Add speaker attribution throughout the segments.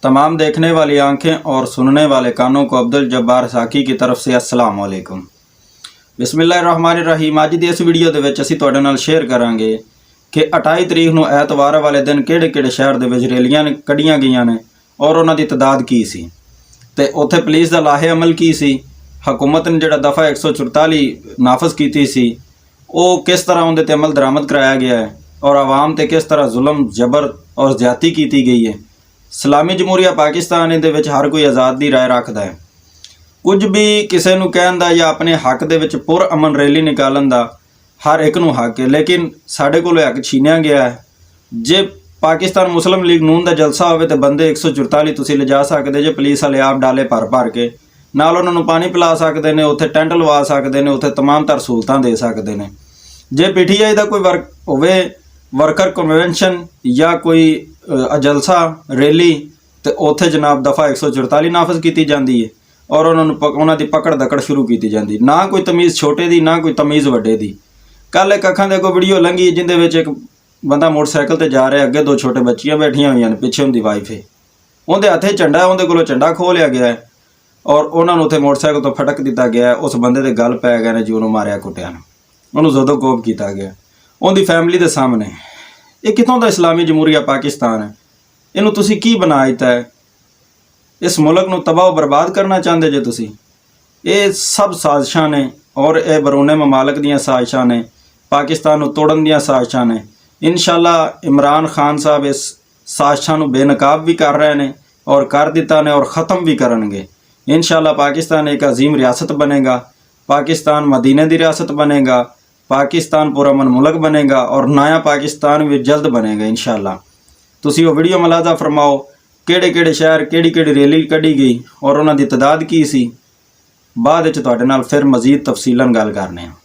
Speaker 1: तमाम देखने वाली आंखें और सुनने वाले कानों को अब्दुल जब्बार साकी की तरफ से अस्सलाम वालेकुम। बिस्मिल्लाहिर्रहमानिर्रहीम। ਅੱਜ ਦੀ ਇਸ ਵੀਡੀਓ ਦੇ ਵਿੱਚ ਅਸੀਂ ਤੁਹਾਡੇ ਨਾਲ ਸ਼ੇਅਰ ਕਰਾਂਗੇ ਕਿ 28 ਤਰੀਕ ਨੂੰ ਐਤਵਾਰ ਵਾਲੇ ਦਿਨ ਕਿਹੜੇ-ਕਿਹੜੇ ਸ਼ਹਿਰ ਦੇ ਵਿੱਚ ਰੈਲੀਆਂ ਕੱਢੀਆਂ ਗਈਆਂ ਨੇ ਔਰ ਉਹਨਾਂ ਦੀ ਤਦਾਦ ਕੀ ਸੀ ਤੇ ਉੱਥੇ ਪੁਲਿਸ ਦਾ ਲਾਹੇ ਅਮਲ ਕੀ ਸੀ। ਹਕੂਮਤ ਨੇ ਜਿਹੜਾ ਦਫਾ 144 ਨਾਫਜ਼ ਕੀਤੀ ਸੀ ਉਹ ਕਿਸ ਤਰ੍ਹਾਂ ਉਹਦੇ ਤੇ ਅਮਲ ਦਰਾਮਦ ਕਰਾਇਆ ਗਿਆ ਹੈ और आवाम ते किस तरह जुल्म जबर और ज्यादती की गई है। इस्लामी जमहूरिया पाकिस्तान दे विच हर कोई आज़ादी राय रखता है, कुछ भी किसी नूं कहण दा या अपने हक दे विच पुर अमन रैली निकालन दा हर एक नूं हक है, लेकिन साडे कोलों हक छीनिया गया है। जे पाकिस्तान मुस्लिम लीग नून का जलसा होवे ते बंदे 144 तुसीं लिजा सकदे जे, पुलिस वाले आप डाले भर भर के नाल उन्हां नूं पानी पिला सकदे ने, उत्थे टेंट लवा सकदे ने, उत्थे तमाम तर सहूलतां दे सकदे ने। जे पीटीआई दा कोई वर्क होवे वर्कर कन्वेंशन या कोई जलसा रैली तो उत्थे जनाब दफ़ा 144 नाफज की जाती है और उन्होंने की पकड़ दकड़ शुरू की जाती, ना कोई तमीज़ छोटे की ना कोई तमीज़ वड्डे की। कल एक अखां दे कोई वीडियो लंघी जिंदे विच एक बंदा मोटरसाइकिल ते जा रहा, अगे दो छोटे बच्चियां बैठियां हुई ने, पिछे उनकी वाइफ है, उनके हथे झंडा, उनके कोलों झंडा खो लिया गया है और उन्होंने उत्थे मोटरसाइकिल तो फटक दिता गया। उस बंदे दे गल पै गए ने जी, उन्होंने मारिया कुटिया, उन्होंने जोदो कोप किया गया उनकी फैमिली के सामने। ये कितों का इस्लामी जमहूरिया पाकिस्तान है? इनू तुसी की बना दिता है? इस मुल्क नू तबाह बर्बाद करना चाहते जे तुसी? ये सब साजिशां ने और ये बरूने ममालक दियां साजिशां ने, पाकिस्तान नू तोड़न दियां साजिशां ने। इंशाअल्लाह इमरान खान साहब इस साजिशां नू बेनकाब भी कर रहे हैं और कर दिता ने और ख़त्म भी करनगे। इंशाअल्लाह पाकिस्तान एक अजीम रियासत बनेगा, पाकिस्तान मदीने की रियासत बनेगा, पाकिस्तान पुरअमन मुल्क बनेगा और नया पाकिस्तान भी जल्द बनेगा इंशाअल्लाह। तुसी वो वीडियो मलाजा फरमाओ किहड़े-किहड़े शहर किहड़ी-किहड़ी रैली कढ़ी गई और उन्हां दी तदाद की सी। बाद विच तुहाडे नाल फिर मजीद तफसीलन गल करने आ।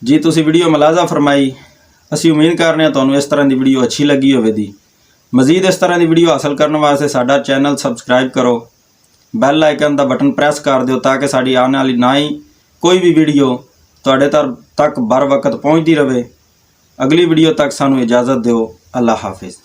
Speaker 1: जी तुसी वीडियो मलाजा फरमाई, असी उम्मीद करने तुहानूं इस तरह की वीडियो अच्छी लगी होवेगी। ਮਜ਼ੀਦ ਇਸ ਤਰ੍ਹਾਂ ਦੀ ਵੀਡੀਓ ਹਾਸਲ ਕਰਨ ਵਾਸਤੇ ਸਾਡਾ ਚੈਨਲ ਸਬਸਕ੍ਰਾਈਬ ਕਰੋ, ਬੈਲ ਆਈਕਨ ਦਾ ਬਟਨ ਪ੍ਰੈਸ ਕਰ ਦਿਓ ਤਾਂ ਕਿ ਸਾਡੀ ਆਉਣ ਵਾਲੀ ਨਈ ਕੋਈ ਵੀ ਵੀਡੀਓ ਤੁਹਾਡੇ ਤੱਕ बर वक्त पहुँचती रहे। अगली वीडियो तक सानू इजाज़त दो। अल्लाह हाफिज़।